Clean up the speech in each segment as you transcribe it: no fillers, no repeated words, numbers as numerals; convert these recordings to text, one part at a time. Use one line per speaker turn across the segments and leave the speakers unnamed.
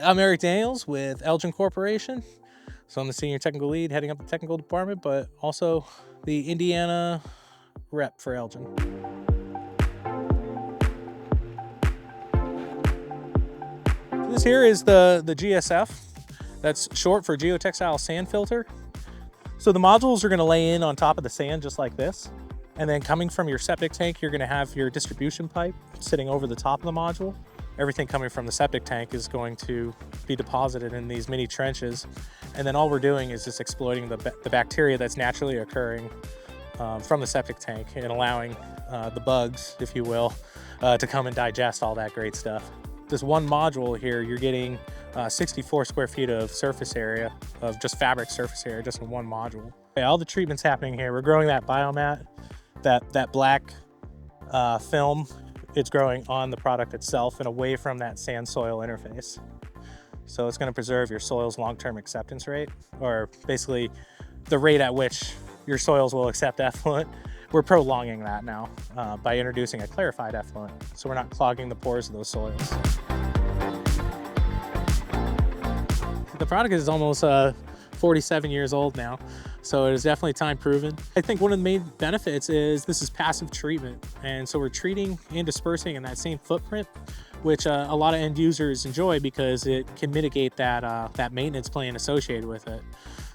I'm Eric Daniels with Eljen Corporation. So I'm the senior technical lead heading up the technical department, but also the Indiana rep for Eljen. This here is the GSF. That's short for Geotextile Sand Filter. So the modules are going to lay in on top of the sand just like this. And then coming from your septic tank, you're going to have your distribution pipe sitting over the top of the module. Everything coming from the septic tank is going to be deposited in these mini trenches. And then all we're doing is just exploiting the bacteria that's naturally occurring from the septic tank and allowing the bugs, if you will, to come and digest all that great stuff. This one module here, you're getting 64 square feet of surface area, of just fabric surface area, just in one module. Okay, all the treatments happening here, we're growing that biomat, that black film. It's growing on the product itself and away from that sand soil interface. So it's going to preserve your soil's long-term acceptance rate, or basically the rate at which your soils will accept effluent. We're prolonging that now by introducing a clarified effluent, so we're not clogging the pores of those soils. The product is almost 47 years old now, so it is definitely time proven. I think one of the main benefits is this is passive treatment, and so we're treating and dispersing in that same footprint, which a lot of end users enjoy because it can mitigate that maintenance plan associated with it.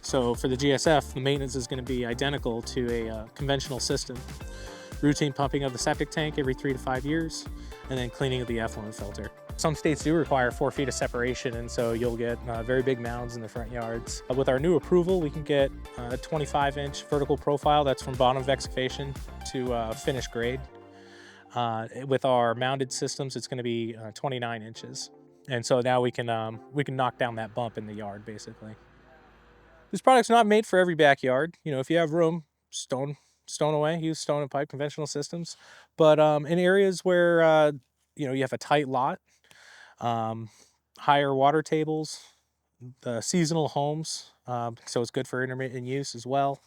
So for the GSF, the maintenance is going to be identical to a conventional system. Routine pumping of the septic tank every 3 to 5 years, and then cleaning of the effluent filter. Some states do require 4 feet of separation, and so you'll get very big mounds in the front yards. With our new approval, we can get a 25-inch vertical profile. That's from bottom of excavation to finished grade. With our mounded systems, it's going to be 29 inches. And so now we can knock down that bump in the yard, basically. This product's not made for every backyard. You know, if you have room, stone away, use stone and pipe conventional systems. But in areas where you have a tight lot, higher water tables, the seasonal homes, so it's good for intermittent use as well.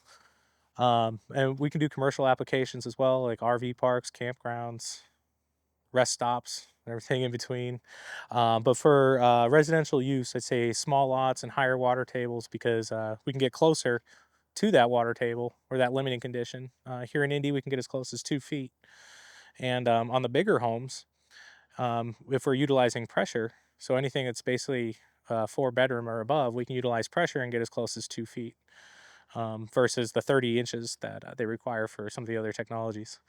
And we can do commercial applications as well, like RV parks, campgrounds, rest stops, and everything in between. But for residential use, I'd say small lots and higher water tables, because we can get closer to that water table or that limiting condition. Here in Indy, we can get as close as 2 feet. And on the bigger homes, if we're utilizing pressure, so anything that's basically 4-bedroom or above, we can utilize pressure and get as close as 2 feet versus the 30 inches that they require for some of the other technologies.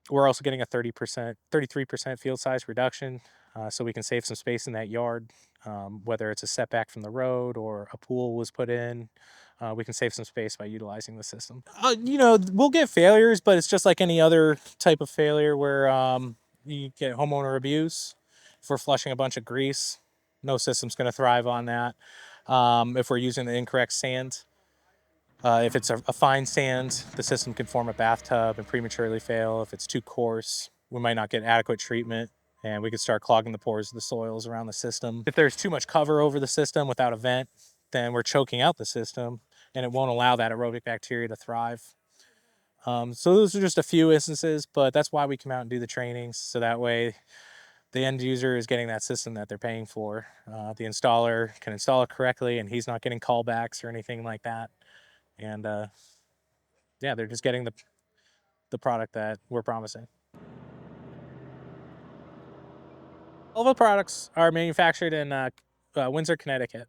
We're also getting a 33% field size reduction, so we can save some space in that yard, whether it's a setback from the road or a pool was put in. We can save some space by utilizing the system. We'll get failures, but it's just like any other type of failure where you get homeowner abuse. If we're flushing a bunch of grease, no system's going to thrive on that. If we're using the incorrect sand, if it's a fine sand, the system can form a bathtub and prematurely fail. If it's too coarse, we might not get adequate treatment, and we could start clogging the pores of the soils around the system. If there's too much cover over the system without a vent, then we're choking out the system, and it won't allow that aerobic bacteria to thrive. So those are just a few instances, but that's why we come out and do the trainings, so that way the end user is getting that system that they're paying for. The installer can install it correctly, and he's not getting callbacks or anything like that. And yeah, they're just getting the product that we're promising. All the products are manufactured in Windsor, Connecticut.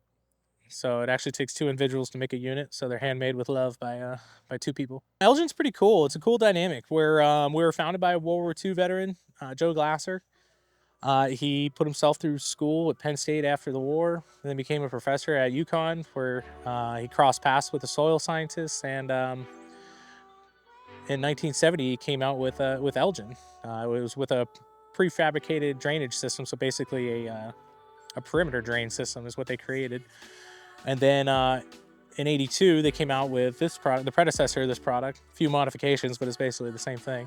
So it actually takes 2 individuals to make a unit. So they're handmade with love by 2 people. Eljen's pretty cool. It's a cool dynamic. We were founded by a World War II veteran, Joe Glasser. He put himself through school at Penn State after the war, and then became a professor at UConn, where he crossed paths with a soil scientist. And in 1970, he came out with Eljen. It was with a prefabricated drainage system, so basically a perimeter drain system is what they created. And then in '82, they came out with this product, the predecessor of this product, a few modifications, but it's basically the same thing.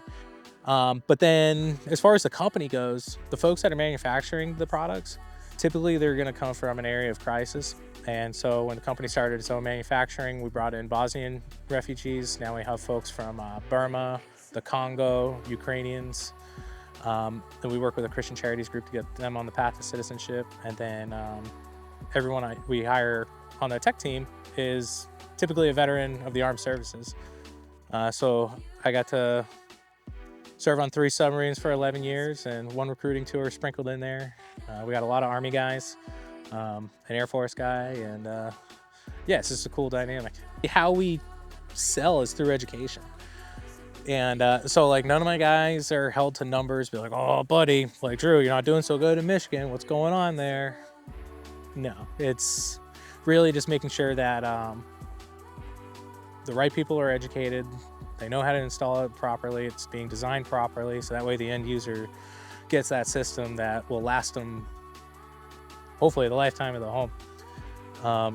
But then as far as the company goes, the folks that are manufacturing the products, typically they're going to come from an area of crisis. And so when the company started its own manufacturing, we brought in Bosnian refugees. Now we have folks from Burma, the Congo, Ukrainians, And we work with a Christian charities group to get them on the path to citizenship. And then everyone we hire on the tech team is typically a veteran of the armed services. So I got to serve on 3 submarines for 11 years and 1 recruiting tour sprinkled in there. We got a lot of Army guys, an Air Force guy, and yeah, it's just a cool dynamic. How we sell is through education. And so like none of my guys are held to numbers, be like, oh buddy, like Drew, you're not doing so good in Michigan. What's going on there? No, it's really just making sure that the right people are educated. They know how to install it properly. It's being designed properly. So that way the end user gets that system that will last them hopefully the lifetime of the home.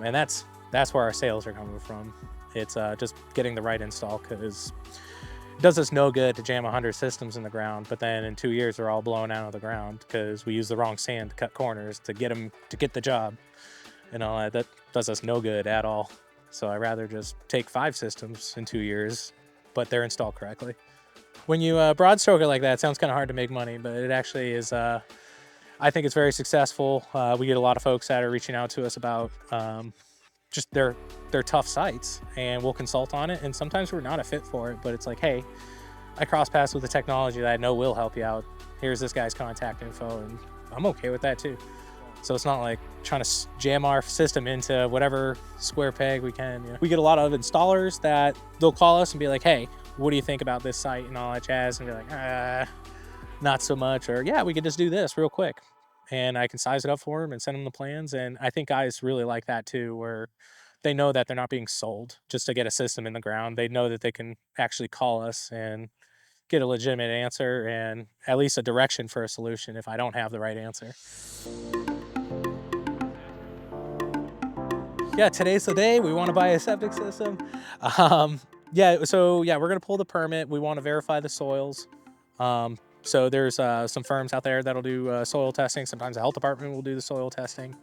And that's where our sales are coming from. It's just getting the right install, because it does us no good to jam 100 systems in the ground, but then in 2 years they're all blown out of the ground because we use the wrong sand to cut corners to get them to get the job. And all that does us no good at all. So I'd rather just take 5 systems in 2 years, but they're installed correctly. When you broad stroke it like that, it sounds kind of hard to make money, but it actually is. I think it's very successful. We get a lot of folks that are reaching out to us about just their tough sites, and we'll consult on it. And sometimes we're not a fit for it, but it's like, hey, I cross paths with the technology that I know will help you out. Here's this guy's contact info, and I'm okay with that too. So it's not like trying to jam our system into whatever square peg we can. You know? We get a lot of installers that they'll call us and be like, hey, what do you think about this site and all that jazz? And be like, not so much, or yeah, we could just do this real quick. And I can size it up for them and send them the plans. And I think guys really like that too, where they know that they're not being sold just to get a system in the ground. They know that they can actually call us and get a legitimate answer and at least a direction for a solution if I don't have the right answer. Yeah, today's the day. We want to buy a septic system. So we're gonna pull the permit. We want to verify the soils. So there's some firms out there that'll do soil testing. Sometimes the health department will do the soil testing.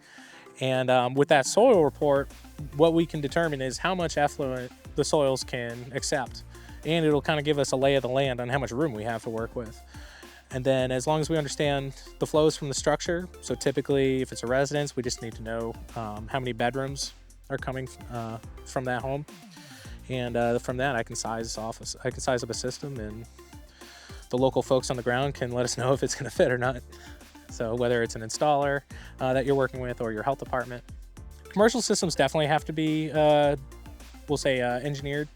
And with that soil report, what we can determine is how much effluent the soils can accept. And it'll kind of give us a lay of the land on how much room we have to work with. And then as long as we understand the flows from the structure, so typically if it's a residence, we just need to know how many bedrooms are coming from that home. And from that, I can size up a system, and the local folks on the ground can let us know if it's gonna fit or not. So whether it's an installer that you're working with or your health department. Commercial systems definitely have to be, we'll say engineered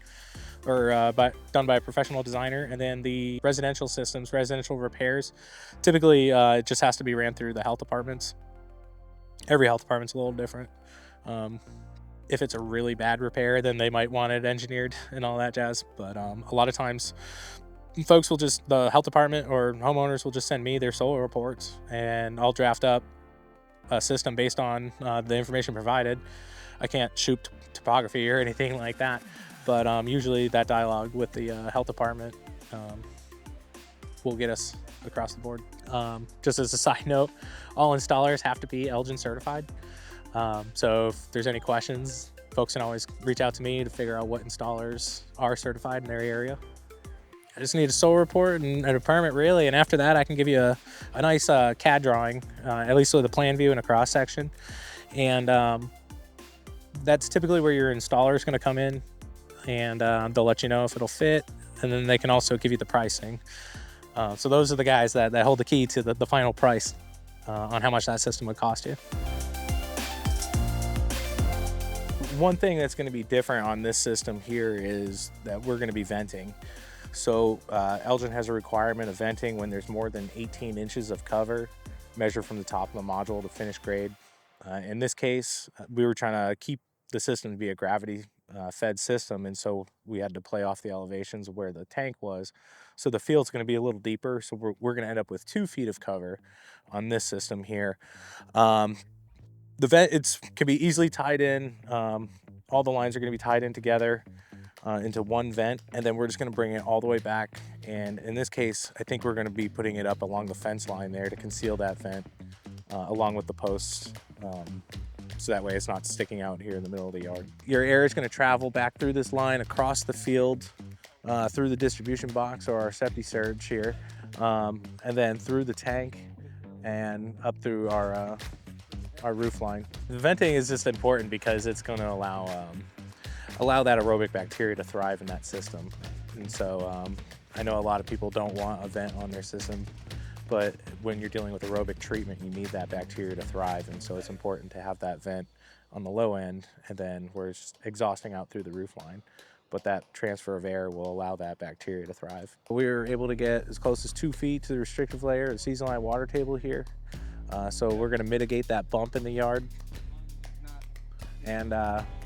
or done by a professional designer. And then the residential systems, residential repairs, typically it just has to be ran through the health departments. Every health department's a little different. If it's a really bad repair, then they might want it engineered and all that jazz. But a lot of times folks will the health department or homeowners will just send me their soil reports, and I'll draft up a system based on the information provided. I can't shoot topography or anything like that, but usually that dialogue with the health department will get us across the board. Just as a side note, all installers have to be Eljen certified. So if there's any questions, folks can always reach out to me to figure out what installers are certified in their area. I just need a soil report and a permit, really, and after that I can give you a nice CAD drawing, at least with a plan view and a cross section. And that's typically where your installer is going to come in, and they'll let you know if it'll fit, and then they can also give you the pricing. So those are the guys that hold the key to the final price on how much that system would cost you. One thing that's going to be different on this system here is that we're going to be venting. So Eljen has a requirement of venting when there's more than 18 inches of cover, measured from the top of the module to finish grade. In this case, we were trying to keep the system to be a gravity fed system, and so we had to play off the elevations of where the tank was. So the field's going to be a little deeper, so we're going to end up with 2 feet of cover on this system here. The vent can be easily tied in. All the lines are going to be tied in together into one vent, and then we're just going to bring it all the way back. And in this case, I think we're going to be putting it up along the fence line there to conceal that vent along with the posts. So that way it's not sticking out here in the middle of the yard. Your air is going to travel back through this line across the field, through the distribution box or our septic surge here. and then through the tank and up through our roof line. The venting is just important because it's going to allow that aerobic bacteria to thrive in that system. And so I know a lot of people don't want a vent on their system, but when you're dealing with aerobic treatment, you need that bacteria to thrive. And so it's important to have that vent on the low end, and then we're just exhausting out through the roof line. But that transfer of air will allow that bacteria to thrive. We were able to get as close as 2 feet to the restrictive layer of the season line water table here. So we're going to mitigate that bump in the yard. And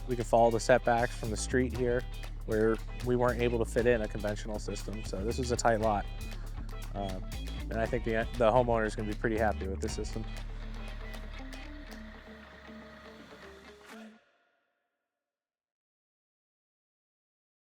we can follow the setbacks from the street here where we weren't able to fit in a conventional system. So this was a tight lot. And I think the homeowner is going to be pretty happy with this system.